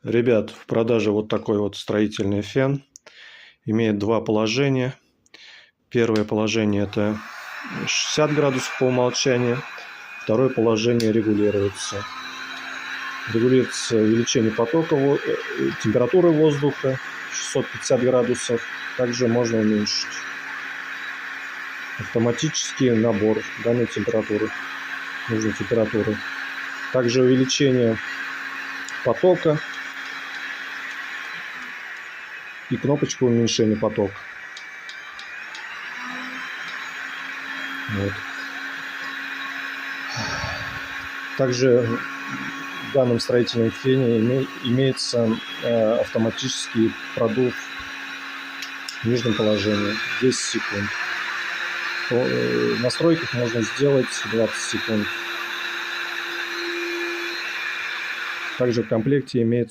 Ребят, в продаже вот такой вот строительный фен. Имеет два положения. Первое положение — это 60 градусов по умолчанию. Второе положение регулируется. Регулируется увеличение потока, температуры воздуха 650 градусов. Также можно уменьшить. Автоматический набор данной температуры, нужной температуры. Также увеличение потока и кнопочка уменьшения потока. Вот. Также в данном строительном фене имеется автоматический продув в нижнем положении 10 секунд. В настройках можно сделать 20 секунд. Также в комплекте имеется